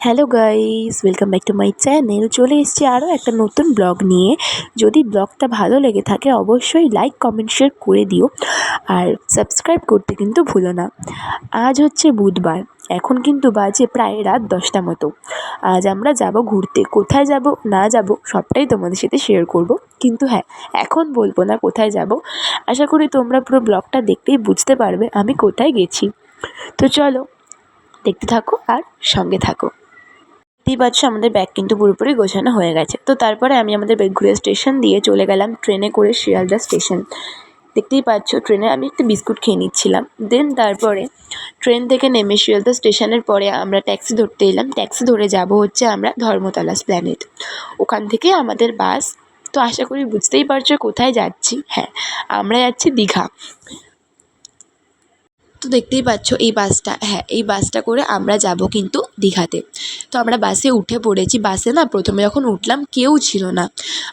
Hello guys, welcome back to my channel. চলে এসেছি আরও একটা নতুন ব্লগ নিয়ে। যদি ব্লগটা ভালো লেগে থাকে অবশ্যই লাইক কমেন্ট শেয়ার করে দিও, আর সাবস্ক্রাইব করতে কিন্তু ভুলো না। আজ হচ্ছে বুধবার, এখন কিন্তু বাজে প্রায় রাত 10টা মতো। আজ আমরা যাব ঘুরতে। কোথায় যাব না যাব সবটাই তোমাদের সাথে শেয়ার করব, কিন্তু হ্যাঁ, এখন বলবো না কোথায় যাব। আশা করি তোমরা পুরো ব্লগটা দেখলেই বুঝতে পারবে আমি কোথায় গেছি। তো চলো দেখতে থাকো আর সঙ্গে থাকো। দেখতেই পাচ্ছ আমাদের ব্যাগ কিন্তু পুরোপুরি গোছানো হয়ে গেছে। তো তারপরে আমি আমাদের বেগুড়িয়া স্টেশন দিয়ে চলে গেলাম ট্রেনে করে শিয়ালদা স্টেশন। দেখতেই পাচ্ছ ট্রেনে আমি একটা বিস্কুট খেয়ে নিচ্ছিলাম। দেন তারপরে ট্রেন থেকে নেমে শিয়ালদা স্টেশনের পরে আমরা ট্যাক্সি ধরতে এলাম। ট্যাক্সি ধরে যাব হচ্ছে আমরা ধর্মতলা এসপ্ল্যানেড। ওখান থেকে আমাদের বাস। তো আশা করি বুঝতেই পারছো কোথায় যাচ্ছি। হ্যাঁ, আমরা যাচ্ছি দীঘা। তো দেখতেই পাচ্ছ এই বাসটা, হ্যাঁ এই বাসটা করে আমরা যাব কিন্তু দীঘাতে। তো আমরা বাসে উঠে পড়েছি। বাসে না প্রথমে যখন উঠলাম কেউ ছিল না,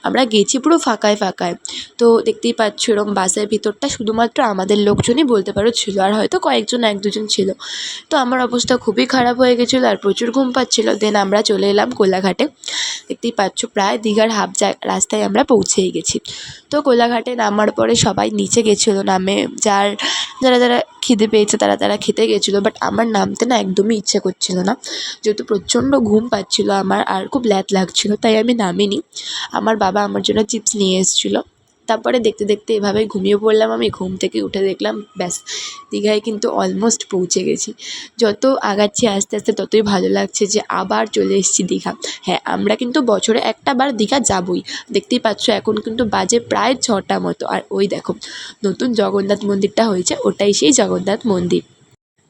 আমরা গেছি পুরো ফাঁকায় ফাঁকায়। তো দেখতেই পাচ্ছ এরকম বাসের ভিতরটা শুধুমাত্র আমাদের লোকজনই বলতে পারো ছিল, আর হয়তো কয়েকজন এক দুজন ছিল। তো আমার অবস্থা খুবই খারাপ হয়ে গেছিলো আর প্রচুর ঘুম পাচ্ছিলো। দেন আমরা চলে এলাম কোলাঘাটে। দেখতেই পাচ্ছ প্রায় দীঘার হাফ রাস্তায় আমরা পৌঁছেই গেছি। তো কোলাঘাটে নামার পরে সবাই নিচে গেছিলো, নামে যারা যারা খিদে পেয়েছে তারা তারা খেতে গেছিলো। বাট আমার নামতে না একদমই ইচ্ছে করছিল না, যেহেতু প্রচণ্ড ঘুম পাচ্ছিলো আমার আর খুব ল্যাদ লাগছিলো, তাই আমি নামিনি। আমার বাবা আমার জন্য চিপস নিয়ে এসেছিলো। তারপরে দেখতে দেখতে এভাবেই ঘুমিয়ে পড়লাম। আমি ঘুম থেকে উঠে দেখলাম ব্যাস দীঘায় কিন্তু অলমোস্ট পৌঁছে গেছি। যত আগাচ্ছি আস্তে আস্তে ততই ভালো লাগছে যে আবার চলে এসেছি দীঘা। হ্যাঁ, আমরা কিন্তু বছরে একটা বার দীঘা যাবই। দেখতেই পাচ্ছ এখন কিন্তু বাজে প্রায় 6টা মতো, আর ওই দেখো নতুন জগন্নাথ মন্দিরটা হয়েছে, ওটাই সেই জগন্নাথ মন্দির।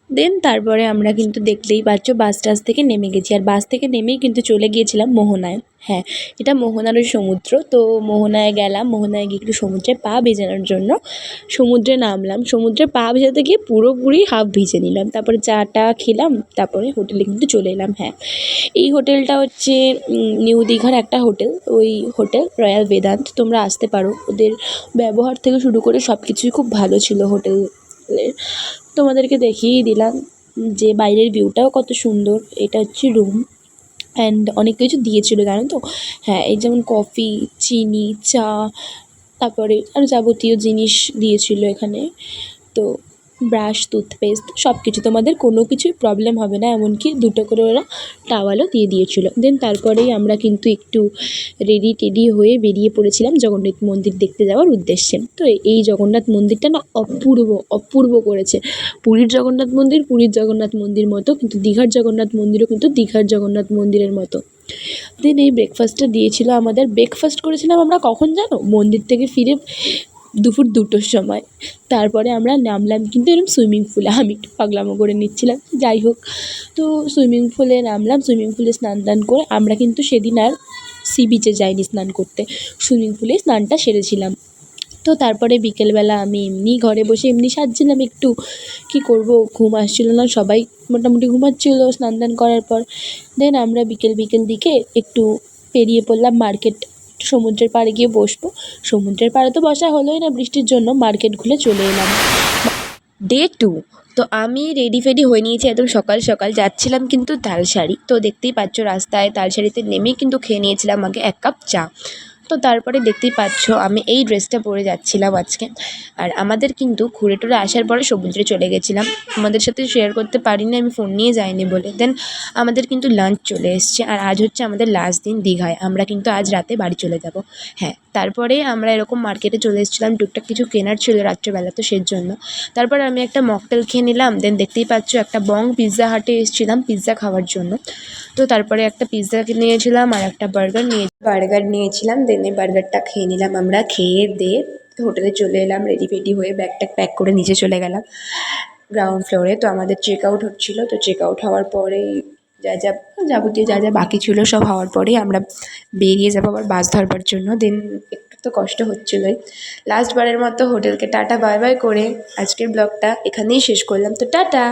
দেন তারপরে আমরা কিন্তু দেখতেই পাচ্ছ বাস টাস থেকে নেমে গেছি, আর বাস থেকে নেমেই কিন্তু চলে গিয়েছিলাম মোহনায়। হ্যাঁ, এটা মোহনার ওই সমুদ্র। তো মোহনায় গেলাম, মোহনায় গিয়ে একটু সমুদ্রে পা ভেজানোর জন্য সমুদ্রে নামলাম। সমুদ্রে পা ভেজাতে গিয়ে পুরোপুরি হাফ ভিজে নিলাম। তারপরে চা টা খেলাম, তারপরে হোটেলে কিন্তু চলে এলাম। হ্যাঁ, এই হোটেলটা হচ্ছে নিউ দীঘার একটা হোটেল, ওই হোটেল রয়্যাল বেদান্ত। তোমরা আসতে পারো, ওদের ব্যবহার থেকে শুরু করে সব কিছুই খুব ভালো ছিল হোটেলের। তোমাদেরকে দেখিয়েই দিলাম যে বাইরের ভিউটাও কত সুন্দর। এটা হচ্ছে রুম, অ্যান্ড অনেক কিছু দিয়েছিলো জানো তো। হ্যাঁ, এই যেমন কফি, চিনি, চা, তারপরে আরও যাবতীয় জিনিস দিয়েছিলো এখানে। তো ব্রাশ, টুথপেস্ট সব কিছু, তোমাদের কোনো কিছুই প্রবলেম হবে না। এমনকি 2টো করে ওরা টাওয়ালও দিয়ে দিয়েছিলো। দেন তারপরেই আমরা কিন্তু একটু রেডি টেডি হয়ে বেরিয়ে পড়েছিলাম জগন্নাথ মন্দির দেখতে যাওয়ার উদ্দেশ্যে। তো এই জগন্নাথ মন্দিরটা না অপূর্ব অপূর্ব করেছে। পুরীর জগন্নাথ মন্দির পুরীর জগন্নাথ মন্দির মতো, কিন্তু দীঘার জগন্নাথ মন্দিরও কিন্তু দীঘার জগন্নাথ মন্দিরের মতো। দেন এই ব্রেকফাস্টটা দিয়েছিলো আমাদের। ব্রেকফাস্ট করেছিলাম আমরা কখন জানো? মন্দির থেকে ফিরে দুপুর 2টোর সময়। তারপরে আমরা নামলাম কিন্তু এরকম সুইমিং পুলে। আমি একটু পাগলামো করে নিচ্ছিলাম, যাই হোক। তো সুইমিং পুলে নামলাম, সুইমিং পুলে স্নান টান করে আমরা কিন্তু সেদিন আর সি বিচে যাইনি স্নান করতে, সুইমিং পুলেই স্নানটা সেরেছিলাম। তো তারপরে বিকেলবেলা আমি এমনি ঘরে বসে এমনি সাজছিলাম একটু, কী করব, ঘুম আসছিল না, সবাই মোটামুটি ঘুমাচ্ছিল স্নান টান করার পর। দেন আমরা বিকেল দিকে একটু বেরিয়ে পড়লাম মার্কেট। সমুদ্রের পাড়ে গিয়ে বসবো। সমুদ্রের পাড়ে তো বসা হলোই না বৃষ্টির জন্য, মার্কেট ঘুরে চলে এলাম। ডে 2। তো আমি রেডি ফেডি হয়ে নিয়েছি একদম সকাল সকাল, যাচ্ছিলাম কিন্তু তালসারি। তো দেখতেই পাচ্ছ রাস্তায় তালসারিতে নেমেই কিন্তু খেয়ে নিয়েছিলাম আগে 1 কাপ চা। তো তারপরে দেখতেই পাচ্ছ আমি এই ড্রেসটা পরে যাচ্ছিলাম আজকে। আর আমাদের কিন্তু ঘুরে টুরে আসার পরে সমুদ্রে চলে গেছিলাম। তোমাদের সাথে শেয়ার করতে পারিনি, আমি ফোন নিয়ে যাইনি বলে। দেন আমাদের কিন্তু লাঞ্চ চলে এসছে, আর আজ হচ্ছে আমাদের লাস্ট দিন দীঘায়। আমরা কিন্তু আজ রাতে বাড়ি চলে যাব। হ্যাঁ, তারপরে আমরা এরকম মার্কেটে চলে এসেছিলাম, টুকটাক কিছু কেনার ছিল রাত্রেবেলা, তো সেই জন্য। তারপর আমি একটা মকটেল খেয়ে নিলাম। দেন দেখতেই পাচ্ছ একটা পিৎজা হাটে এসেছিলাম পিৎজা খাওয়ার জন্য। তো তারপরে একটা পিৎজা নিয়েছিলাম আর একটা বার্গার নিয়েছিলাম। দেন এই বার্গারটা খেয়ে নিলাম আমরা। খেয়ে দিয়ে হোটেলে চলে এলাম রেডি ফেডি হয়ে, ব্যাগটা প্যাক করে নিচে চলে গেলাম গ্রাউন্ড ফ্লোরে। তো আমাদের চেক আউট হচ্ছিলো। তো চেক আউট হওয়ার পরেই যাবতীয় যা যা বাকি ছিল সব হওয়ার পরেই আমরা বেরিয়ে যাবো আবার বাস ধরবার জন্য। দেন একটু তো কষ্ট হচ্ছিলোই। লাস্ট বারের মতো হোটেলকে টাটা বাই বাই করে আজকের ব্লগটা এখানেই শেষ করলাম। তো টাটা।